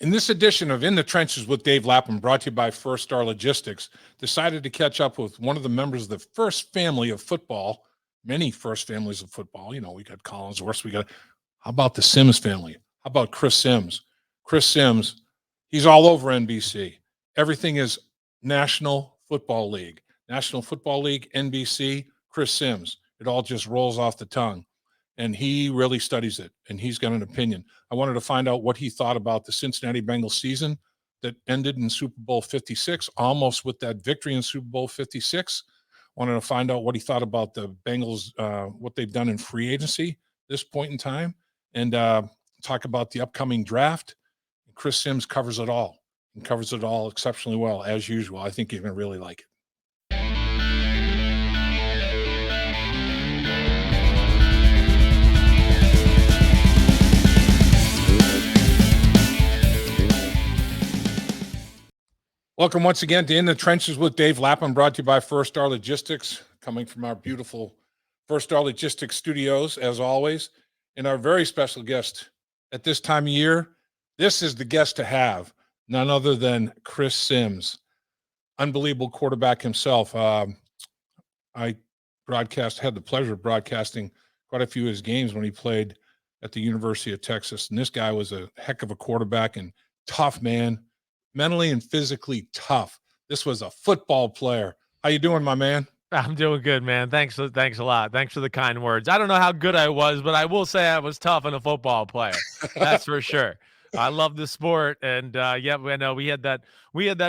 In this edition of In the Trenches with Dave Lapham, brought to you by First Star Logistics, decided to catch up with one of the members of the first family of football, many first families of football. You know, we got Collinsworth, how about the Sims family? How about Chris Sims? Chris Sims, he's all over NBC. Everything is National Football League, NBC, Chris Sims. It all just rolls off the tongue. And he really studies it, and he's got an opinion. I wanted to find out what he thought about the Cincinnati Bengals season that ended in Super Bowl 56, almost with that victory in Super Bowl 56. Wanted to find out what he thought about the Bengals, what they've done in free agency this point in time, and talk about the upcoming draft. Chris Sims covers it all, and covers it all exceptionally well, as usual. I think you're going to really like it. Welcome once again to In the Trenches with Dave Lapham, brought to you by First Star Logistics, coming from our beautiful First Star Logistics studios, as always. And our very special guest at this time of year, this is the guest to have, none other than Chris Sims, unbelievable quarterback himself. I had the pleasure of broadcasting quite a few of his games when he played at the University of Texas. And this guy was a heck of a quarterback and tough man. Mentally and physically tough. This was a football player. How you doing, my man? I'm doing good, man. Thanks a lot. Thanks for the kind words. I don't know how good I was, but I will say I was tough and a football player. That's for sure. I love the sport, and yeah, I know we had that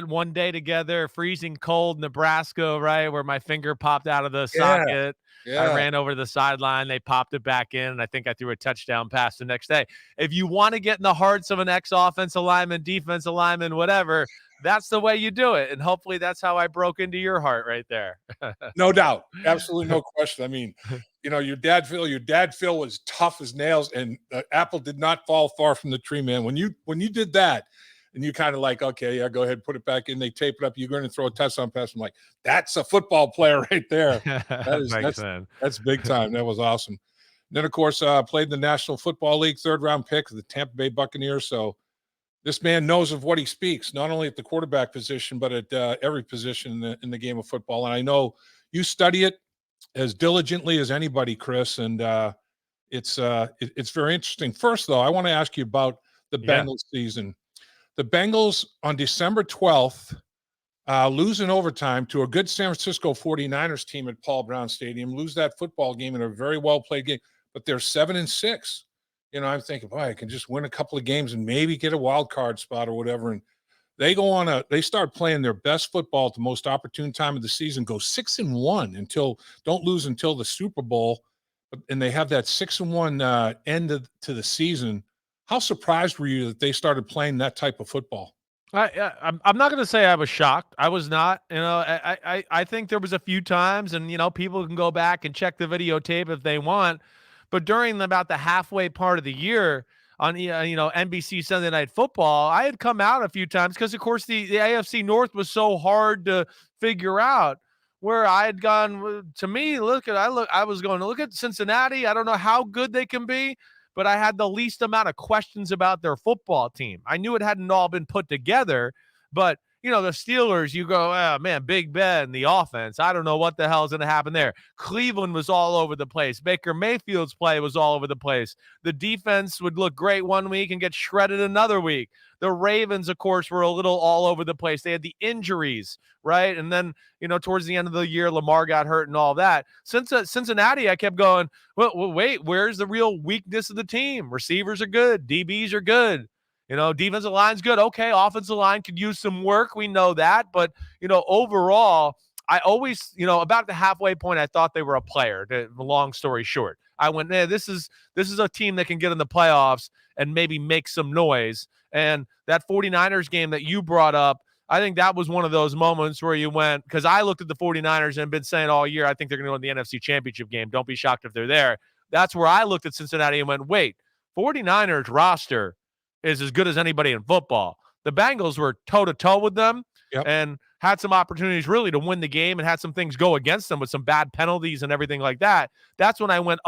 one day together, freezing cold Nebraska, right, where my finger popped out of the socket. Yeah. I ran over to the sideline. They popped it back in, and I think I threw a touchdown pass the next day. If you want to get in the hearts of an ex-offensive lineman, defensive lineman, whatever, that's the way you do it. And hopefully that's how I broke into your heart right there. No doubt. Absolutely no question. I mean, you know, your dad Phil was tough as nails, and the apple did not fall far from the tree, man. When you did that, and you kind of like, okay, yeah, go ahead, put it back in. They tape it up. You're going to throw a touchdown pass. I'm like, that's a football player right there. That's big time. That was awesome. And then, of course, played in the National Football League, third-round pick of the Tampa Bay Buccaneers. So this man knows of what he speaks, not only at the quarterback position, but at every position in the game of football. And I know you study it as diligently as anybody, Chris, and it's very interesting. First, though, I want to ask you about the Bengals season. The Bengals on December 12th lose in overtime to a good San Francisco 49ers team at Paul Brown Stadium, lose that football game in a very well-played game, but they're 7-6. You know, I'm thinking, boy, I can just win a couple of games and maybe get a wild card spot or whatever. And they start playing their best football at the most opportune time of the season, go 6-1 don't lose until the Super Bowl. And they have that 6-1 end to the season. How surprised were you that they started playing that type of football? I'm not going to say I was shocked. I was not. You know, I think there was a few times, and you know, people can go back and check the videotape if they want. But during about the halfway part of the year on NBC Sunday Night Football, I had come out a few times because, of course, the AFC North was so hard to figure out. Where I had gone, to me, I was going to look at Cincinnati. I don't know how good they can be, but I had the least amount of questions about their football team. I knew it hadn't all been put together, but you know, the Steelers, you go, oh, man, Big Ben, the offense. I don't know what the hell is going to happen there. Cleveland was all over the place. Baker Mayfield's play was all over the place. The defense would look great one week and get shredded another week. The Ravens, of course, were a little all over the place. They had the injuries, right? And then, you know, towards the end of the year, Lamar got hurt and all that. Since Cincinnati, I kept going, well, wait, where's the real weakness of the team? Receivers are good. DBs are good. You know, defensive line's good. Okay, offensive line could use some work. We know that. But, you know, overall, I always, you know, about the halfway point, I thought they were a player. Long story short, I went, this is a team that can get in the playoffs and maybe make some noise. And that 49ers game that you brought up, I think that was one of those moments where you went, because I looked at the 49ers and been saying all year, I think they're going to win the NFC Championship game. Don't be shocked if they're there. That's where I looked at Cincinnati and went, wait, 49ers roster is as good as anybody in football. The Bengals were toe-to-toe with them, and had some opportunities really to win the game and had some things go against them with some bad penalties and everything like that. That's when I went,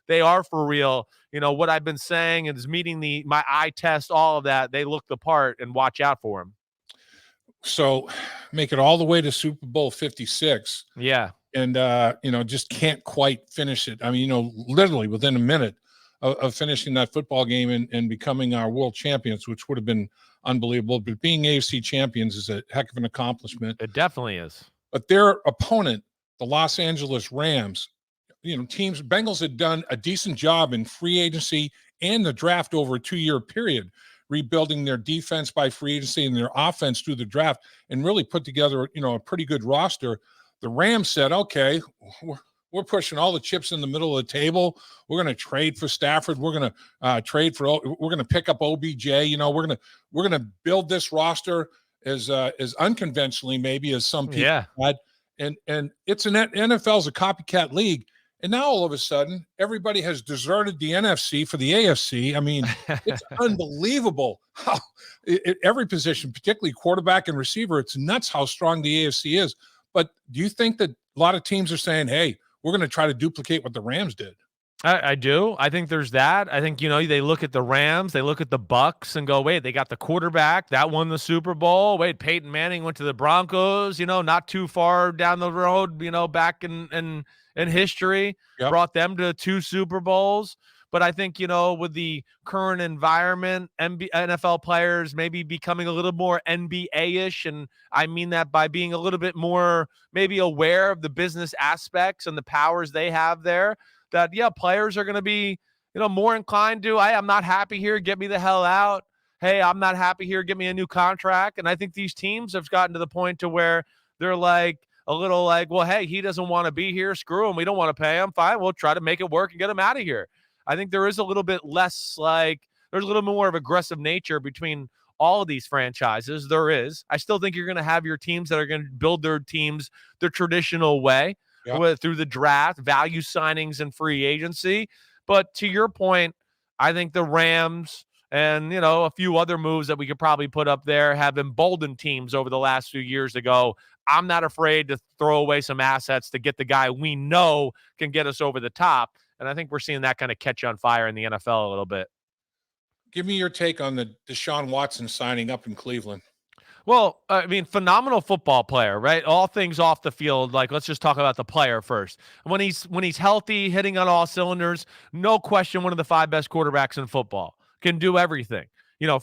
they are for real. What I've been saying is meeting my eye test, all of that. They look the part, and watch out for them. So make it all the way to Super Bowl 56. Yeah. And, just can't quite finish it. I mean, literally within a minute of finishing that football game and becoming our world champions, which would have been unbelievable. But being AFC champions is a heck of an accomplishment. It definitely is. But their opponent, the Los Angeles Rams, Bengals had done a decent job in free agency and the draft over a 2-year period, rebuilding their defense by free agency and their offense through the draft, and really put together, a pretty good roster. The Rams said, okay, we're pushing all the chips in the middle of the table. We're going to trade for Stafford. We're going to pick up OBJ. We're going to build this roster as unconventionally maybe as some people had. And it's NFL's a copycat league. And now all of a sudden, everybody has deserted the NFC for the AFC. I mean, it's unbelievable how every position, particularly quarterback and receiver, it's nuts how strong the AFC is. But do you think that a lot of teams are saying, hey, we're going to try to duplicate what the Rams did? I do. I think there's that. I think, they look at the Rams, they look at the Bucks and go, wait, they got the quarterback that won the Super Bowl. Wait, Peyton Manning went to the Broncos, not too far down the road, back in history, brought them to 2 Super Bowls. But I think, with the current environment, NFL players maybe becoming a little more NBA-ish, and I mean that by being a little bit more maybe aware of the business aspects and the powers they have there, that, players are going to be, more inclined to, I'm not happy here, get me the hell out. Hey, I'm not happy here, get me a new contract. And I think these teams have gotten to the point to where they're like, a little like, well, hey, he doesn't want to be here. Screw him. We don't want to pay him. Fine. We'll try to make it work and get him out of here. I think there is a little bit less there's a little more of aggressive nature between all of these franchises. There is. I still think you're going to have your teams that are going to build their teams the traditional way through the draft, value signings, and free agency. But to your point, I think the Rams and, a few other moves that we could probably put up there have emboldened teams over the last few years to go, I'm not afraid to throw away some assets to get the guy we know can get us over the top. And I think we're seeing that kind of catch on fire in the NFL a little bit. Give me your take on the Deshaun Watson signing up in Cleveland. Well, I mean, phenomenal football player, right? All things off the field. Like, let's just talk about the player first. When he's healthy, hitting on all cylinders, no question, one of the 5 best quarterbacks in football. Can do everything.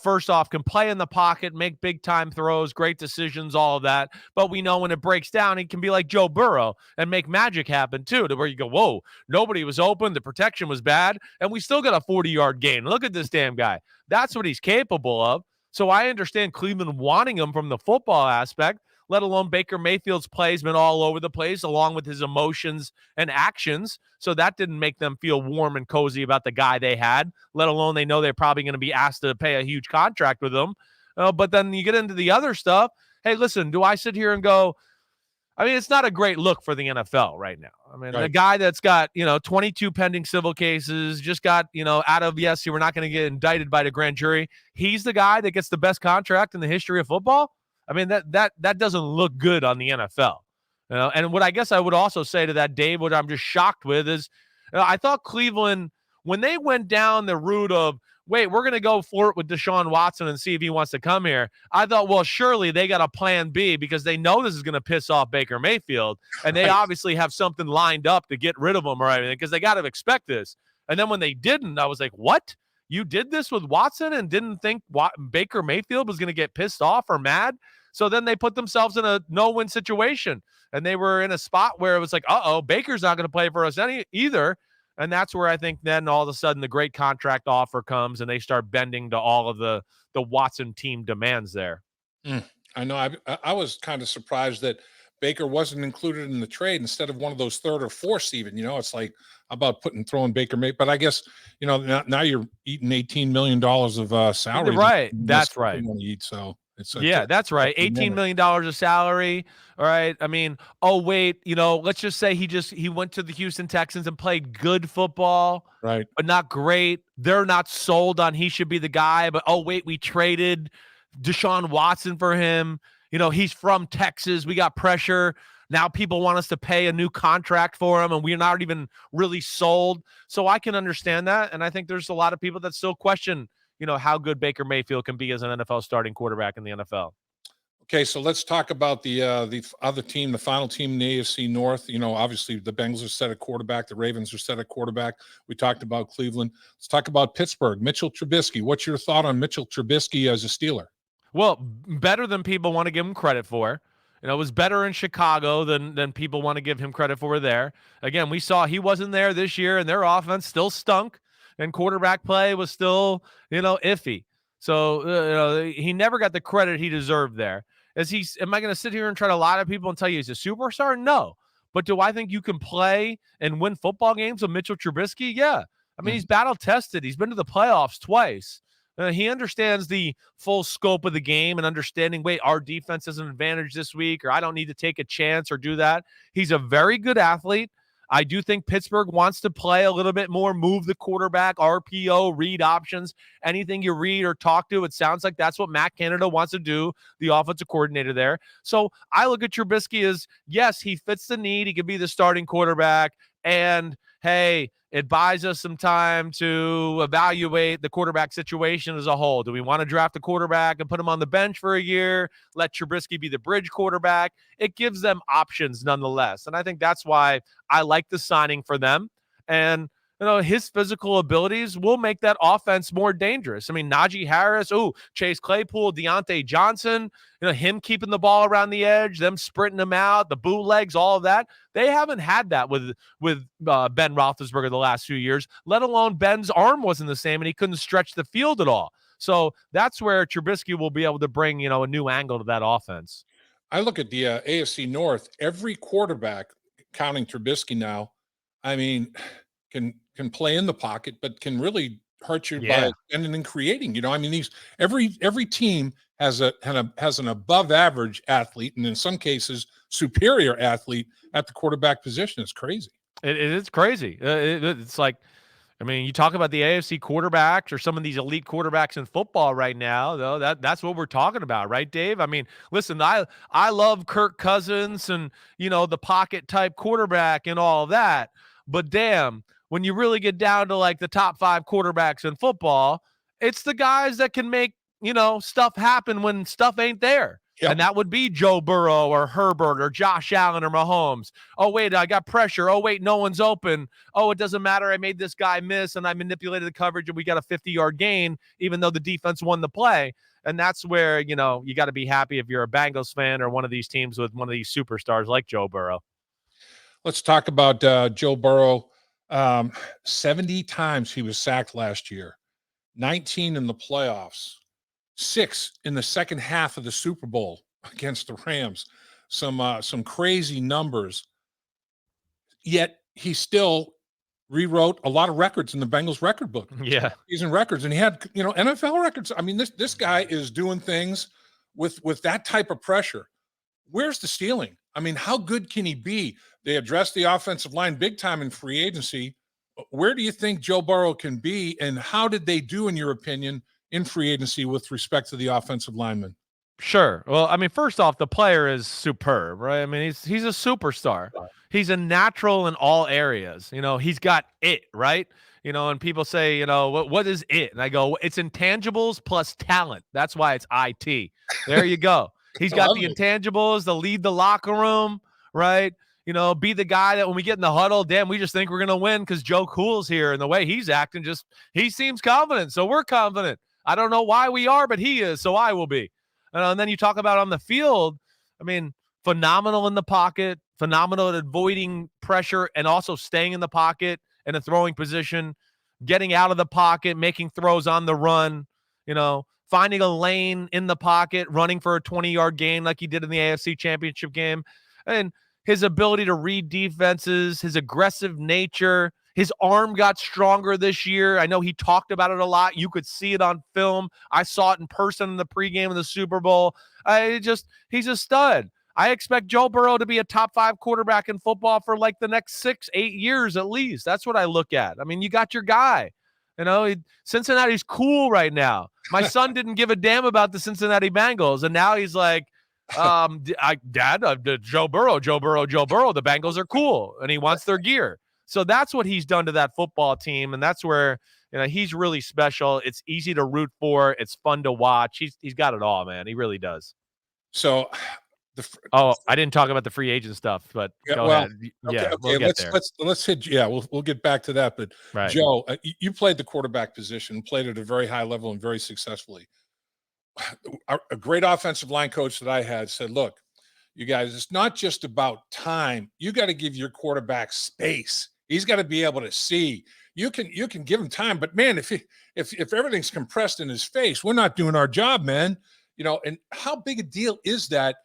First off, can play in the pocket, make big-time throws, great decisions, all of that. But we know when it breaks down, he can be like Joe Burrow and make magic happen, too, to where you go, whoa, nobody was open, the protection was bad, and we still got a 40-yard gain. Look at this damn guy. That's what he's capable of. So I understand Cleveland wanting him from the football aspect, let alone Baker Mayfield's plays been all over the place, along with his emotions and actions. So that didn't make them feel warm and cozy about the guy they had, let alone they know they're probably going to be asked to pay a huge contract with him. But then you get into the other stuff. Hey, listen, do I sit here and go, I mean, it's not a great look for the NFL right now. I mean, the guy that's got, 22 pending civil cases, just got, out of, yes, we're not going to get indicted by the grand jury. He's the guy that gets the best contract in the history of football. I mean, that doesn't look good on the NFL. And what I guess I would also say to that, Dave, what I'm just shocked with is, I thought Cleveland, when they went down the route of, wait, we're going to go for it with Deshaun Watson and see if he wants to come here, I thought, well, surely they got a plan B because they know this is going to piss off Baker Mayfield, and they obviously have something lined up to get rid of him or anything because they got to expect this. And then when they didn't, I was like, what? You did this with Watson and didn't think Baker Mayfield was going to get pissed off or mad? So then they put themselves in a no-win situation, and they were in a spot where it was like, Baker's not going to play for us either. And that's where I think then all of a sudden the great contract offer comes and they start bending to all of the Watson team demands there. I know. I was kind of surprised that Baker wasn't included in the trade instead of one of those third or fourths even. It's like, how about throwing Baker Mayfield? But I guess, now you're eating $18 million of salary. Right. That's right. Eat, so. That's right. $18 million of salary. All right. I mean, let's just say he went to the Houston Texans and played good football, right? But not great. They're not sold on he should be the guy, but we traded Deshaun Watson for him. he's from Texas. We got pressure. Now people want us to pay a new contract for him, and we're not even really sold. So I can understand that. And I think there's a lot of people that still question, how good Baker Mayfield can be as an NFL starting quarterback in the NFL. Okay, so let's talk about the other team, the final team in the AFC North. Obviously the Bengals are set at quarterback, the Ravens are set at quarterback. We talked about Cleveland. Let's talk about Pittsburgh. Mitchell Trubisky. What's your thought on Mitchell Trubisky as a Steeler? Well, better than people want to give him credit for. It was better in Chicago than people want to give him credit for there. Again, we saw he wasn't there this year, and their offense still stunk, and quarterback play was still, iffy. So he never got the credit he deserved there. Am I going to sit here and try to lie to people and tell you he's a superstar? No. But do I think you can play and win football games with Mitchell Trubisky? Yeah. I mean, he's battle tested. He's been to the playoffs twice. He understands the full scope of the game and understanding, wait, our defense has an advantage this week, or I don't need to take a chance or do that. He's a very good athlete. I do think Pittsburgh wants to play a little bit more, move the quarterback, RPO, read options, anything you read or talk to. It sounds like that's what Matt Canada wants to do, the offensive coordinator there. So I look at Trubisky as, yes, he fits the need. He could be the starting quarterback. And, hey, it buys us some time to evaluate the quarterback situation as a whole. Do we want to draft a quarterback and put him on the bench for a year, let Trubisky be the bridge quarterback? It gives them options nonetheless. And I think that's why I like the signing for them. And, his physical abilities will make that offense more dangerous. I mean, Najee Harris, Chase Claypool, Deontay Johnson, him keeping the ball around the edge, them sprinting him out, the bootlegs, all of that. They haven't had that with Ben Roethlisberger the last few years, let alone Ben's arm wasn't the same and he couldn't stretch the field at all. So that's where Trubisky will be able to bring, a new angle to that offense. I look at the AFC North, every quarterback, counting Trubisky now, I mean, can play in the pocket, but can really hurt you by extending and creating. Every team has an above average athlete, and in some cases, superior athlete at the quarterback position. It's crazy. It is crazy. It's like, I mean, you talk about the AFC quarterbacks or some of these elite quarterbacks in football right now, though, that's what we're talking about, right, Dave? I mean, listen, I love Kirk Cousins and, the pocket type quarterback and all of that, but damn, when you really get down to like the top 5 quarterbacks in football, it's the guys that can make, stuff happen when stuff ain't there. Yep. And that would be Joe Burrow or Herbert or Josh Allen or Mahomes. Oh, wait, I got pressure. Oh, wait, no one's open. Oh, it doesn't matter. I made this guy miss and I manipulated the coverage and we got a 50-yard gain, even though the defense won the play. And that's where, you got to be happy if you're a Bengals fan or one of these teams with one of these superstars like Joe Burrow. Let's talk about Joe Burrow. 70 times he was sacked last year, 19 in the playoffs, 6 in the second half of the Super Bowl against the Rams. Some crazy numbers. Yet he still rewrote a lot of records in the Bengals record book. Yeah. Season records. And he had, NFL records. I mean, this guy is doing things with that type of pressure. Where's the ceiling? I mean, how good can he be? They addressed the offensive line big time in free agency. Where do you think Joe Burrow can be, and how did they do, in your opinion, in free agency with respect to the offensive lineman? Sure. Well, I mean, first off, the player is superb, right? I mean, he's a superstar. He's a natural in all areas. He's got it, right? And people say, what is it? And I go, it's intangibles plus talent. That's why it's IT. There you go. He's got the intangibles to lead the locker room, right? Be the guy that when we get in the huddle, damn, we just think we're going to win because Joe Cool's here. And the way he's acting, he seems confident. So we're confident. I don't know why we are, but he is. So I will be. And then you talk about on the field, I mean, phenomenal in the pocket, phenomenal at avoiding pressure and also staying in the pocket in a throwing position, getting out of the pocket, making throws on the run, finding a lane in the pocket, running for a 20-yard gain like he did in the AFC Championship game. And his ability to read defenses, his aggressive nature, his arm got stronger this year. I know he talked about it a lot. You could see it on film. I saw it in person in the pregame of the Super Bowl. He's a stud. I expect Joe Burrow to be a top 5 quarterback in football for like the next 6-8 years at least. That's what I look at. I mean, you got your guy. Cincinnati's cool right now. My son didn't give a damn about the Cincinnati Bengals, and now he's like, Joe Burrow. The Bengals are cool, and he wants their gear. So that's what he's done to that football team, and that's where he's really special. It's easy to root for. It's fun to watch. He's got it all, man. He really does. So, I didn't talk about the free agent stuff, but go ahead. Okay, we'll get there. Let's hit. Yeah, we'll get back to that. But right. Joe, you played the quarterback position, played at a very high level and very successfully. A great offensive line coach that I had said, "Look, you guys, it's not just about time. You got to give your quarterback space. He's got to be able to see. You can give him time, but man, if everything's compressed in his face, we're not doing our job, man. And how big a deal is that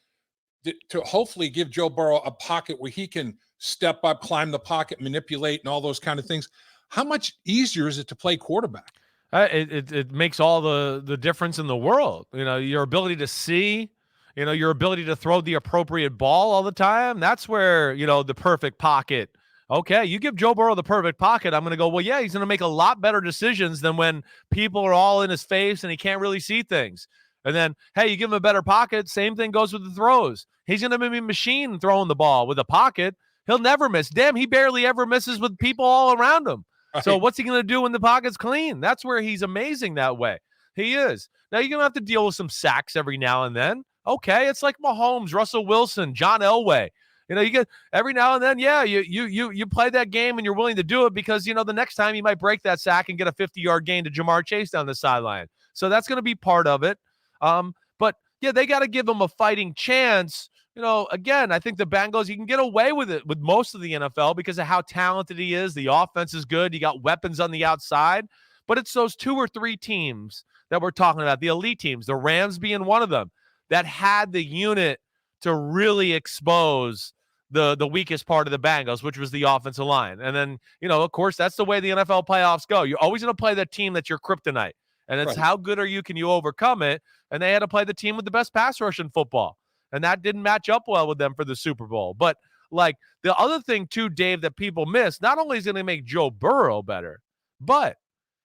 to hopefully give Joe Burrow a pocket where he can step up, climb the pocket, manipulate, and all those kind of things? How much easier is it to play quarterback? It makes all the difference in the world. Your ability to see, your ability to throw the appropriate ball all the time. That's where, the perfect pocket. Okay, you give Joe Burrow the perfect pocket, I'm going to go, well, yeah, he's going to make a lot better decisions than when people are all in his face and he can't really see things. And then, hey, you give him a better pocket, same thing goes with the throws. He's going to be a machine throwing the ball with a pocket. He'll never miss. Damn, he barely ever misses with people all around him. Right. So what's he going to do when the pocket's clean? That's where he's amazing that way. He is. Now, you're going to have to deal with some sacks every now and then. Okay, it's like Mahomes, Russell Wilson, John Elway. You get every now and then, yeah, you play that game and you're willing to do it because, the next time you might break that sack and get a 50-yard gain to Jamar Chase down the sideline. So that's going to be part of it. But, yeah, they got to give him a fighting chance. Again, I think the Bengals, you can get away with it with most of the NFL because of how talented he is. The offense is good. You got weapons on the outside. But it's those 2 or 3 teams that we're talking about, the elite teams, the Rams being one of them, that had the unit to really expose the weakest part of the Bengals, which was the offensive line. And then, of course, that's the way the NFL playoffs go. You're always going to play the team that's your kryptonite. And it's how good are you? Can you overcome it? And they had to play the team with the best pass rush in football. And that didn't match up well with them for the Super Bowl. But, the other thing, too, Dave, that people miss, not only is it going to make Joe Burrow better, but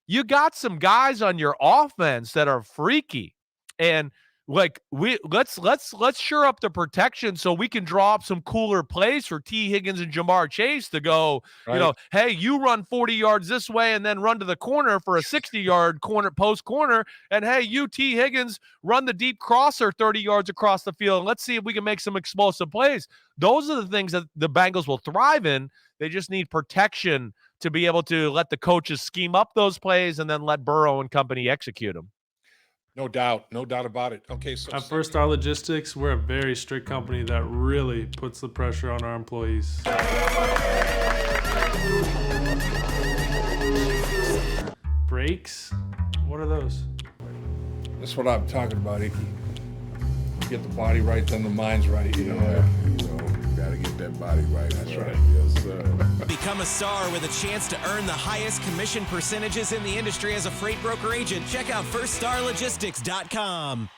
you got some guys on your offense that are freaky. And let's shore up the protection so we can draw up some cooler plays for T. Higgins and Jamar Chase to go, hey, you run 40 yards this way and then run to the corner for a 60-yard post corner. And hey, you, T. Higgins, run the deep crosser 30 yards across the field. And let's see if we can make some explosive plays. Those are the things that the Bengals will thrive in. They just need protection to be able to let the coaches scheme up those plays and then let Burrow and company execute them. No doubt about it. Okay, so at First Star Logistics, we're a very strict company that really puts the pressure on our employees. Breaks? What are those? That's what I'm talking about, Icky. Get the body right, then the mind's right. Gotta get that body right. That's right. Yes, sir. Become a star with a chance to earn the highest commission percentages in the industry as a freight broker agent. Check out FirstStarLogistics.com.